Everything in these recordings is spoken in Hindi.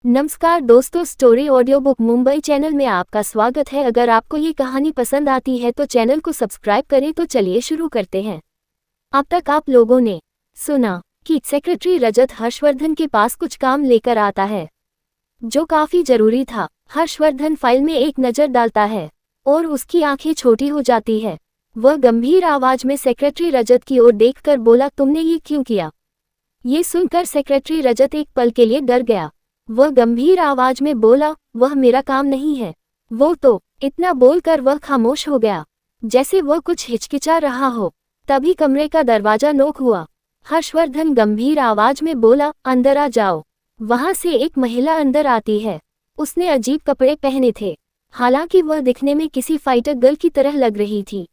नमस्कार दोस्तों, story audio book Mumbai channel में आपका स्वागत है। अगर आपको ये कहानी पसंद आती है तो चैनल को सब्सक्राइब करें। तो चलिए शुरू करते हैं। अब तक आप लोगों ने सुना कि सेक्रेटरी रजत हर्षवर्धन के पास कुछ काम लेकर आता है जो काफी जरूरी था। हर्षवर्धन फाइल में एक नज़र डालता है और उसकी आंखें छोटी हो जाती है। वह गंभीर आवाज में सेक्रेटरी रजत की ओर देखकर बोला, तुमने ये क्यों किया? ये सुनकर सेक्रेटरी रजत एक पल के लिए डर गया। वह गंभीर आवाज में बोला, वह मेरा काम नहीं है। वो तो। इतना बोलकर वह खामोश हो गया, जैसे वह कुछ हिचकिचा रहा हो। तभी कमरे का दरवाजा नॉक हुआ। हर्षवर्धन गंभीर आवाज में बोला, अंदर आ जाओ। वहां से एक महिला अंदर आती है। उसने अजीब कपड़े पहने थे। हालांकि वह दिखने में किसी फाइटर गर्ल की तरह लग रही थी,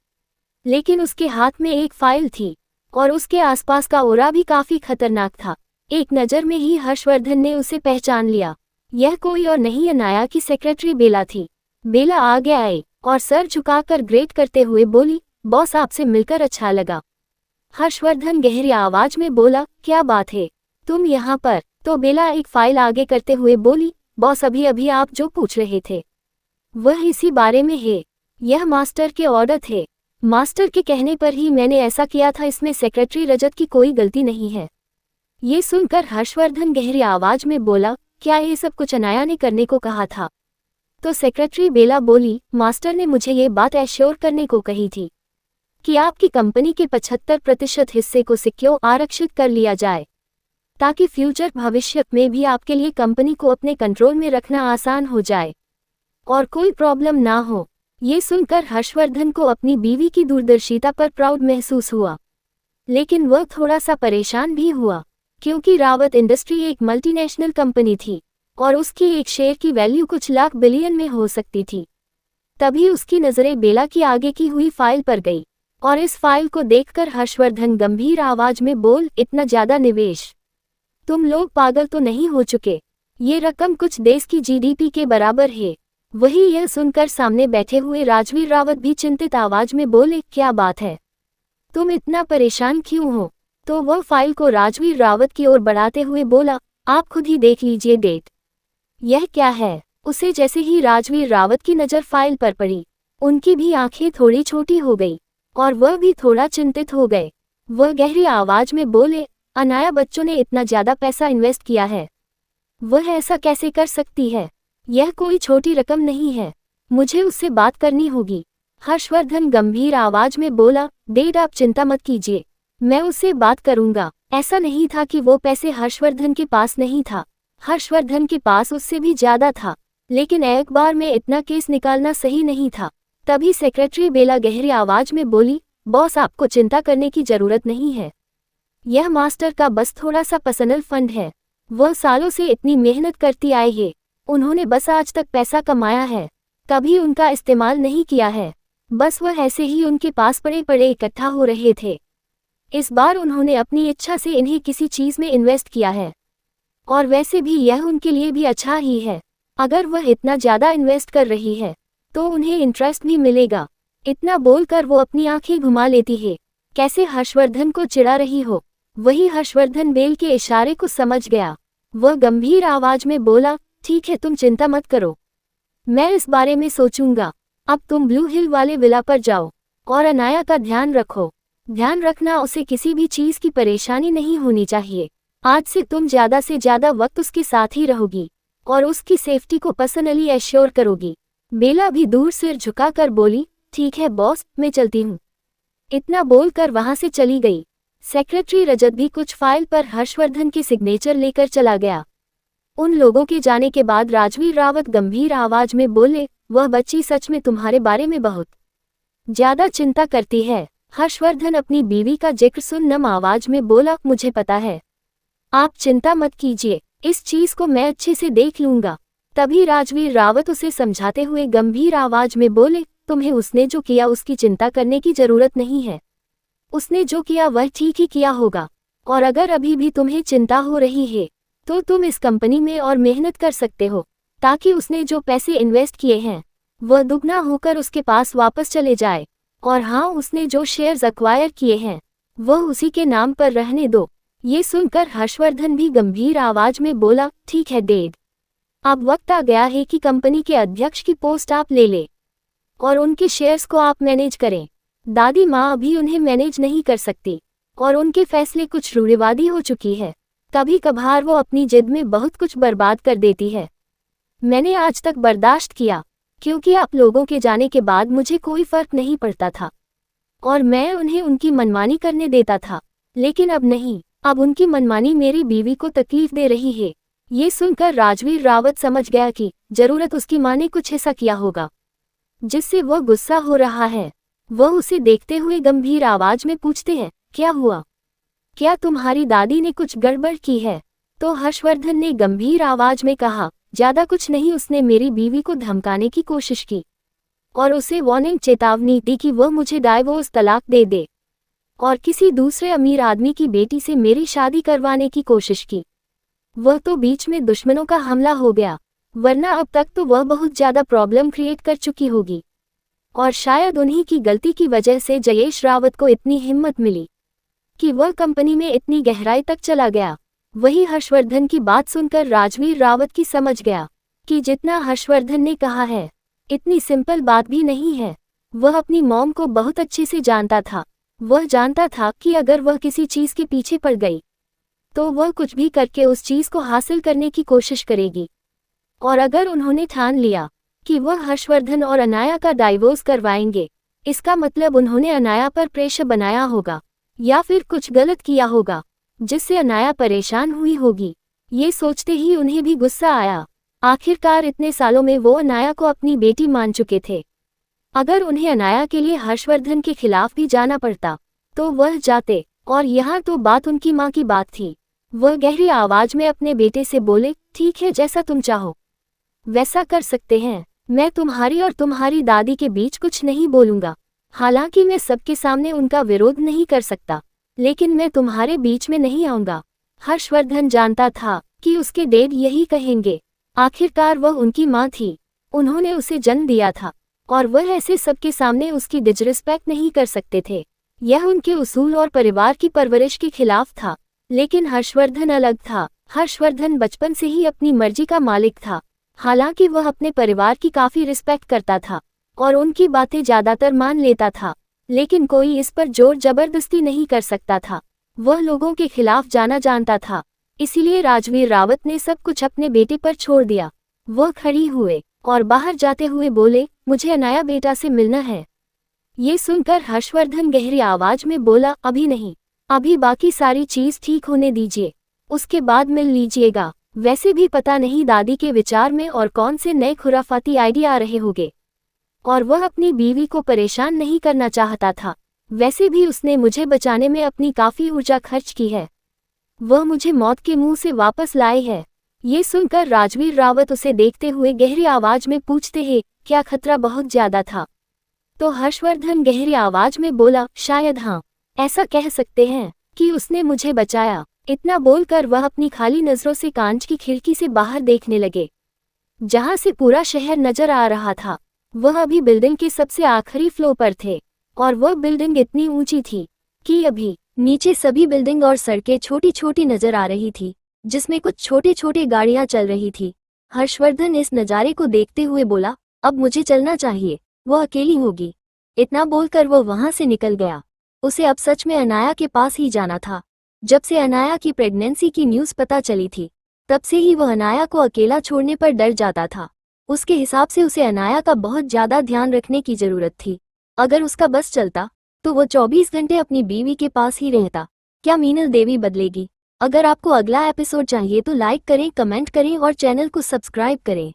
लेकिन उसके हाथ में एक फाइल थी और उसके आसपास का ऑरा भी काफी खतरनाक था। एक नज़र में ही हर्षवर्धन ने उसे पहचान लिया। यह कोई और नहीं अनाया की सेक्रेटरी बेला थी। बेला आगे आई और सर झुकाकर ग्रेट करते हुए बोली, बॉस आपसे मिलकर अच्छा लगा। हर्षवर्धन गहरी आवाज में बोला, क्या बात है, तुम यहाँ पर? तो बेला एक फाइल आगे करते हुए बोली, बॉस अभी अभी आप जो पूछ रहे थे वह इसी बारे में है। यह मास्टर के ऑर्डर थे। मास्टर के कहने पर ही मैंने ऐसा किया था। इसमें सेक्रेटरी रजत की कोई गलती नहीं है। ये सुनकर हर्षवर्धन गहरी आवाज में बोला, क्या ये सब कुछ अनाया ने करने को कहा था? तो सेक्रेटरी बेला बोली, मास्टर ने मुझे ये बात एश्योर करने को कही थी कि आपकी कंपनी के 75% हिस्से को सिक्योर आरक्षित कर लिया जाए, ताकि फ्यूचर भविष्य में भी आपके लिए कंपनी को अपने कंट्रोल में रखना आसान हो जाए और कोई प्रॉब्लम ना हो। ये सुनकर हर्षवर्धन को अपनी बीवी की दूरदर्शिता पर प्राउड महसूस हुआ, लेकिन वह थोड़ा सा परेशान भी हुआ, क्योंकि रावत इंडस्ट्री एक मल्टीनेशनल कंपनी थी और उसकी एक शेयर की वैल्यू कुछ लाख बिलियन में हो सकती थी। तभी उसकी नज़रें बेला की आगे की हुई फाइल पर गई और इस फाइल को देखकर हर्षवर्धन गंभीर आवाज में बोल, इतना ज्यादा निवेश? तुम लोग पागल तो नहीं हो चुके? ये रकम कुछ देश की जीडीपी के बराबर है। वही यह सुनकर सामने बैठे हुए राजवीर रावत भी चिंतित आवाज में बोले, क्या बात है, तुम इतना परेशान क्यों हो? तो वह फाइल को राजवीर रावत की ओर बढ़ाते हुए बोला, आप खुद ही देख लीजिए डेट। यह क्या है? उसे जैसे ही राजवीर रावत की नज़र फाइल पर पड़ी, उनकी भी आंखें थोड़ी छोटी हो गई और वह भी थोड़ा चिंतित हो गए। वह गहरी आवाज में बोले, अनाया बच्चों ने इतना ज्यादा पैसा इन्वेस्ट किया है, वह ऐसा कैसे कर सकती है? यह कोई छोटी रकम नहीं है, मुझे उससे बात करनी होगी। हर्षवर्धन गंभीर आवाज में बोला, डेड आप चिंता मत कीजिए, मैं उससे बात करूंगा। ऐसा नहीं था कि वो पैसे हर्षवर्धन के पास नहीं था, हर्षवर्धन के पास उससे भी ज्यादा था, लेकिन एक बार में इतना केस निकालना सही नहीं था। तभी सेक्रेटरी बेला गहरी आवाज में बोली, बॉस आपको चिंता करने की जरूरत नहीं है। यह मास्टर का बस थोड़ा सा पर्सनल फंड है। वह सालों से इतनी मेहनत करती आए हैं, उन्होंने बस आज तक पैसा कमाया है, कभी उनका इस्तेमाल नहीं किया है। बस वह ऐसे ही उनके पास पड़े पड़े इकट्ठा हो रहे थे। इस बार उन्होंने अपनी इच्छा से इन्हें किसी चीज में इन्वेस्ट किया है, और वैसे भी यह उनके लिए भी अच्छा ही है। अगर वह इतना ज्यादा इन्वेस्ट कर रही है तो उन्हें इंटरेस्ट भी मिलेगा। इतना बोलकर वो अपनी आंखें घुमा लेती है, कैसे हर्षवर्धन को चिढ़ा रही हो। वही हर्षवर्धन बेल के इशारे को समझ गया। वह गंभीर आवाज में बोला, ठीक है, तुम चिंता मत करो, मैं इस बारे में सोचूंगा। अब तुम ब्लू हिल वाले विला पर जाओ और अनाया का ध्यान रखो। ध्यान रखना, उसे किसी भी चीज की परेशानी नहीं होनी चाहिए। आज से तुम ज्यादा से ज्यादा वक्त उसके साथ ही रहोगी और उसकी सेफ्टी को पर्सनली एश्योर करोगी। बेला भी दूर सिर झुकाकर बोली, ठीक है बॉस, मैं चलती हूँ। इतना बोलकर वहां से चली गई। सेक्रेटरी रजत भी कुछ फाइल पर हर्षवर्धन की सिग्नेचर लेकर चला गया। उन लोगों के जाने के बाद राजवीर रावत गंभीर आवाज में बोले, वह बच्ची सच में तुम्हारे बारे में बहुत ज्यादा चिंता करती है। हर्षवर्धन अपनी बीवी का जिक्र सुन नम आवाज में बोला, मुझे पता है, आप चिंता मत कीजिए, इस चीज को मैं अच्छे से देख लूंगा। तभी राजवीर रावत उसे समझाते हुए गंभीर आवाज में बोले, तुम्हें उसने जो किया उसकी चिंता करने की जरूरत नहीं है। उसने जो किया वह ठीक ही किया होगा, और अगर अभी भी तुम्हें चिंता हो रही है तो तुम इस कंपनी में और मेहनत कर सकते हो, ताकि उसने जो पैसे इन्वेस्ट किए हैं वह दुगना होकर उसके पास वापस चले जाए। और हाँ, उसने जो शेयर्स एक्वायर किए हैं वह उसी के नाम पर रहने दो। ये सुनकर हर्षवर्धन भी गंभीर आवाज में बोला, ठीक है डेड, अब वक्त आ गया है कि कंपनी के अध्यक्ष की पोस्ट आप ले ले और उनके शेयर्स को आप मैनेज करें। दादी माँ अभी उन्हें मैनेज नहीं कर सकती और उनके फैसले कुछ रूढ़िवादी हो चुकी है। कभी कभार वो अपनी जिद में बहुत कुछ बर्बाद कर देती है। मैंने आज तक बर्दाश्त किया क्योंकि आप लोगों के जाने के बाद मुझे कोई फर्क नहीं पड़ता था और मैं उन्हें उनकी मनमानी करने देता था, लेकिन अब नहीं। अब उनकी मनमानी मेरी बीवी को तकलीफ दे रही है। ये सुनकर राजवीर रावत समझ गया कि जरूरत उसकी माँ ने कुछ ऐसा किया होगा जिससे वह गुस्सा हो रहा है। वह उसे देखते हुए गंभीर आवाज में पूछते हैं, क्या हुआ? क्या तुम्हारी दादी ने कुछ गड़बड़ की है? तो हर्षवर्धन ने गंभीर आवाज में कहा, ज्यादा कुछ नहीं, उसने मेरी बीवी को धमकाने की कोशिश की और उसे वार्निंग चेतावनी दी कि वह मुझे डाइवोर्स तलाक दे दे और किसी दूसरे अमीर आदमी की बेटी से मेरी शादी करवाने की कोशिश की। वह तो बीच में दुश्मनों का हमला हो गया, वरना अब तक तो वह बहुत ज्यादा प्रॉब्लम क्रिएट कर चुकी होगी और शायद उन्हीं की गलती की वजह से जयेश रावत को इतनी हिम्मत मिली कि वह कंपनी में इतनी गहराई तक चला गया। वही हर्षवर्धन की बात सुनकर राजवीर रावत की समझ गया कि जितना हर्षवर्धन ने कहा है इतनी सिंपल बात भी नहीं है। वह अपनी मॉम को बहुत अच्छे से जानता था। वह जानता था कि अगर वह किसी चीज के पीछे पड़ गई तो वह कुछ भी करके उस चीज को हासिल करने की कोशिश करेगी और अगर उन्होंने ठान लिया कि वह हर्षवर्धन और अनाया का डाइवोर्स करवाएंगे, इसका मतलब उन्होंने अनाया पर प्रेशर बनाया होगा या फिर कुछ गलत किया होगा जिससे अनाया परेशान हुई होगी। ये सोचते ही उन्हें भी गुस्सा आया। आखिरकार इतने सालों में वो अनाया को अपनी बेटी मान चुके थे। अगर उन्हें अनाया के लिए हर्षवर्धन के खिलाफ भी जाना पड़ता तो वह जाते, और यहाँ तो बात उनकी माँ की बात थी। वह गहरी आवाज में अपने बेटे से बोले, ठीक है, जैसा तुम चाहो वैसा कर सकते हैं। मैं तुम्हारी और तुम्हारी दादी के बीच कुछ नहीं बोलूंगा। हालांकि मैं सबके सामने उनका विरोध नहीं कर सकता, लेकिन मैं तुम्हारे बीच में नहीं आऊंगा। हर्षवर्धन जानता था कि उसके डैड यही कहेंगे। आखिरकार वह उनकी माँ थी, उन्होंने उसे जन्म दिया था और वह ऐसे सबके सामने उसकी डिसरिस्पेक्ट नहीं कर सकते थे। यह उनके उसूल और परिवार की परवरिश के खिलाफ था। लेकिन हर्षवर्धन अलग था। हर्षवर्धन बचपन से ही अपनी मर्जी का मालिक था। हालांकि वह अपने परिवार की काफी रिस्पेक्ट करता था और उनकी बातें ज्यादातर मान लेता था, लेकिन कोई इस पर जोर जबरदस्ती नहीं कर सकता था। वह लोगों के खिलाफ जाना जानता था, इसीलिए राजवीर रावत ने सब कुछ अपने बेटे पर छोड़ दिया। वह खड़ी हुए और बाहर जाते हुए बोले, मुझे अनाया बेटा से मिलना है। ये सुनकर हर्षवर्धन गहरी आवाज में बोला, अभी नहीं, अभी बाकी सारी चीज ठीक होने दीजिए, उसके बाद मिल लीजिएगा। वैसे भी पता नहीं दादी के विचार में और कौन से नए खुराफाती आइडिया आ रहे होंगे, और वह अपनी बीवी को परेशान नहीं करना चाहता था। वैसे भी उसने मुझे बचाने में अपनी काफी ऊर्जा खर्च की है, वह मुझे मौत के मुंह से वापस लाए है। ये सुनकर राजवीर रावत उसे देखते हुए गहरी आवाज में पूछते हैं, क्या खतरा बहुत ज्यादा था? तो हर्षवर्धन गहरी आवाज में बोला, शायद हाँ, ऐसा कह सकते हैं कि उसने मुझे बचाया। इतना बोलकर वह अपनी खाली नजरों से कांच की खिड़की से बाहर देखने लगे, जहां से पूरा शहर नजर आ रहा था। वह अभी बिल्डिंग के सबसे आखिरी फ्लोर पर थे और वह बिल्डिंग इतनी ऊंची थी कि अभी नीचे सभी बिल्डिंग और सड़कें छोटी छोटी नजर आ रही थी, जिसमें कुछ छोटे छोटे गाड़ियां चल रही थी। हर्षवर्धन इस नज़ारे को देखते हुए बोला, अब मुझे चलना चाहिए, वह अकेली होगी। इतना बोलकर वह वहां से निकल गया। उसे अब सच में अनाया के पास ही जाना था। जब से अनाया की प्रेगनेंसी की न्यूज़ पता चली थी, तब से ही वह अनाया को अकेला छोड़ने पर डर जाता था। उसके हिसाब से उसे अनाया का बहुत ज़्यादा ध्यान रखने की ज़रूरत थी। अगर उसका बस चलता तो वो 24 घंटे अपनी बीवी के पास ही रहता। क्या मीनल देवी बदलेगी? अगर आपको अगला एपिसोड चाहिए तो लाइक करें, कमेंट करें और चैनल को सब्सक्राइब करें।